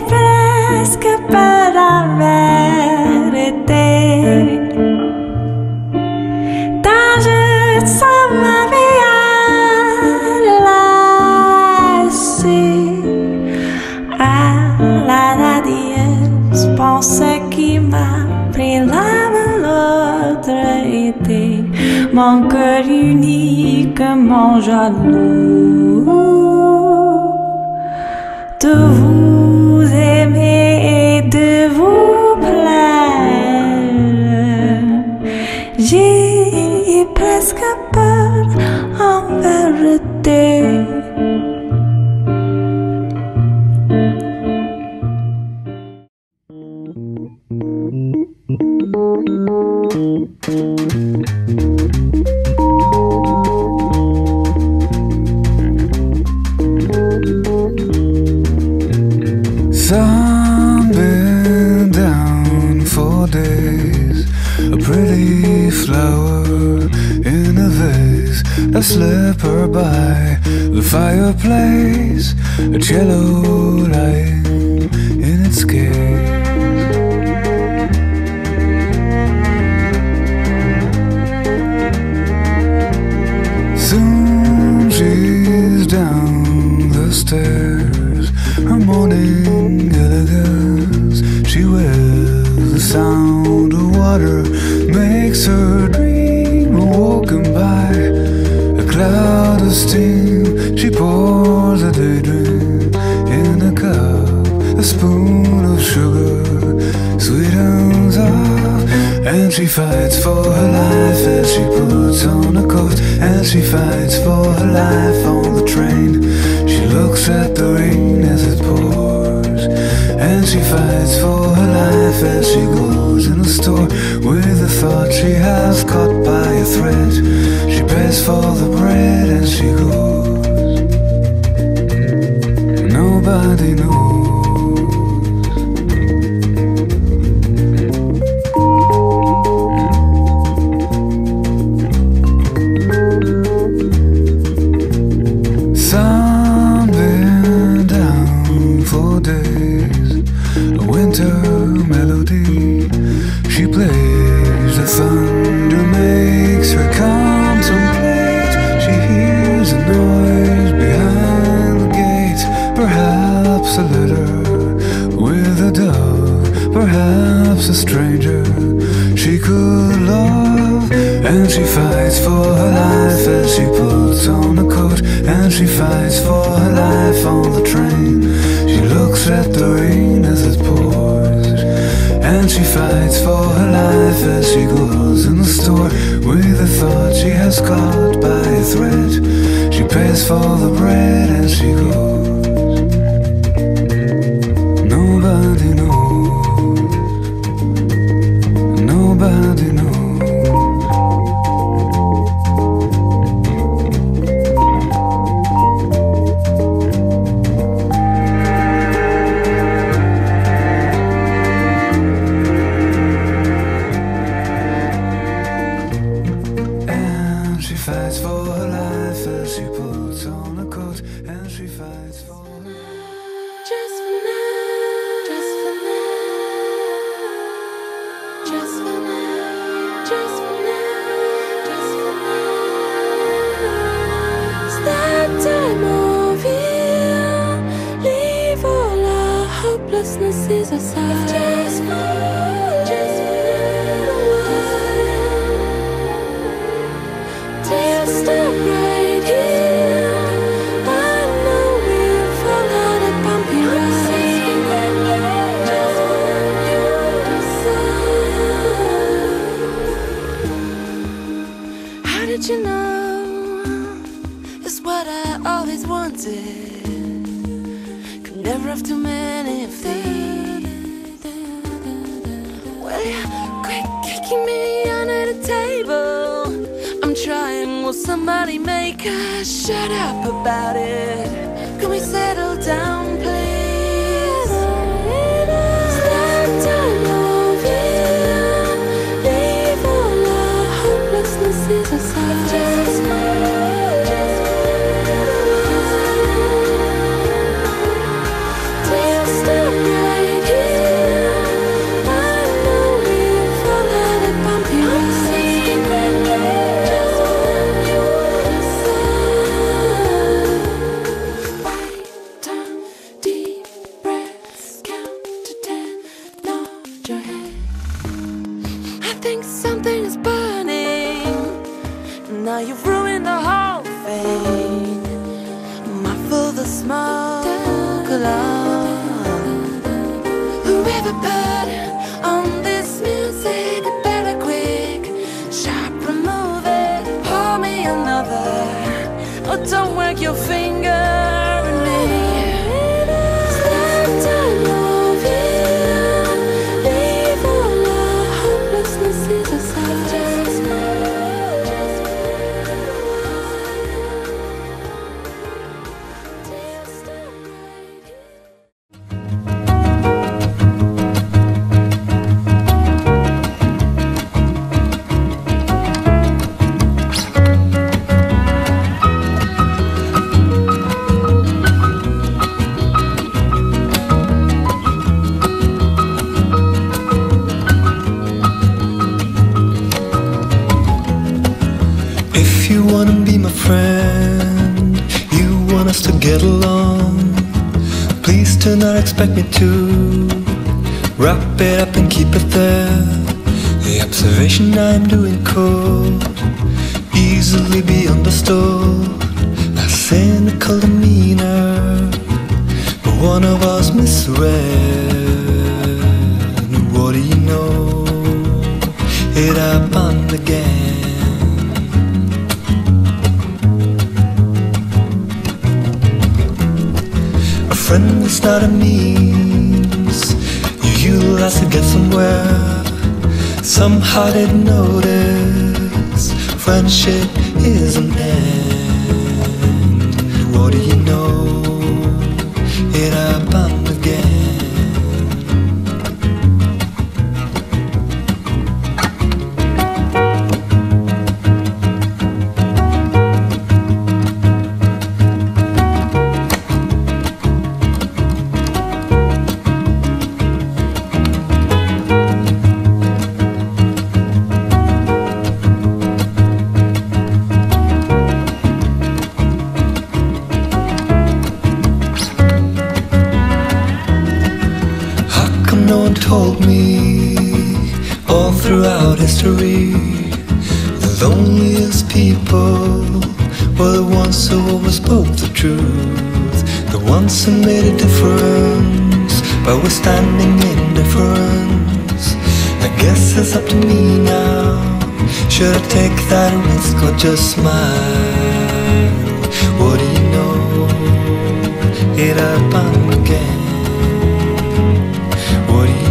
presque pas la vérité. Tant je sens ma vie à la radieuse pensée qui m'a pris l'autre été. Mon cœur uniquement jaloux de vous aimer et de vous plaire. J'ai presque peur en vérité. Sun been down for days, a pretty flower in a vase, a slipper by the fireplace, a cello lying in its case. Soon she's down the stairs, her morning elegance she wears. The sound of water makes her dream, awoken by a cloud of steam. She pours a daydream in a cup, a spoon of sugar sweetens up, and she fights for her life as she puts on a coat, and she fights for her life on the train. She looks at the rain as it pours, and she fights for her life as she goes in a store with the thought she has caught by a thread. She pays for the bread and she goes. Nobody knows. Sun been down for days, a winter melody she plays. The thunder makes her contemplate. She hears a noise behind the gate, perhaps a letter with a dove, perhaps a stranger she could love. And she fights for her life as she puts on a coat, and she fights for her life on the train. She looks at the rain as it pours, and she fights for her life as she goes in the store with the thought she has caught by a thread. She pays for the bread and she goes. Nobody knows. Nobody knows. Fights for her life as she puts on a coat, and she fights for her life. Just for now, just for now, just for now, just for now, just for now. It's that time of year. Leave all our hopelessnesses aside. Just for stop right here. I know we'll fall out of bumpy roads. Just when you decide. How did you know? It's what I always wanted. Could never have too many of these. Well, you quit kicking me under the table. I'm trying, will somebody make us shut up about it? Can we settle down, please? It's that time of year. Leave all our hopelessnesses aside. Just stop. alone. Whoever put on this music, better quick, sharp, remove it, pour me another. Oh, don't work your finger at me. Stand, I love you. Leave all our hopelessnesses aside. If you wanna be my friend, you want us to get along, please do not expect me to wrap it up and keep it there. The observation I'm doing could easily be understood, a cynical demeanor, but one of us misread. What do you know? It happened again. A friend is not a means you utilize to get somewhere. Somehow didn't notice friendship is an end. What do you know? It happened again. No one told me all throughout history the loneliest people were the ones who always spoke the truth, the ones who made a difference by withstanding indifference. I guess it's up to me now. Should I take that risk or just smile? What do you know? It happened again. What do you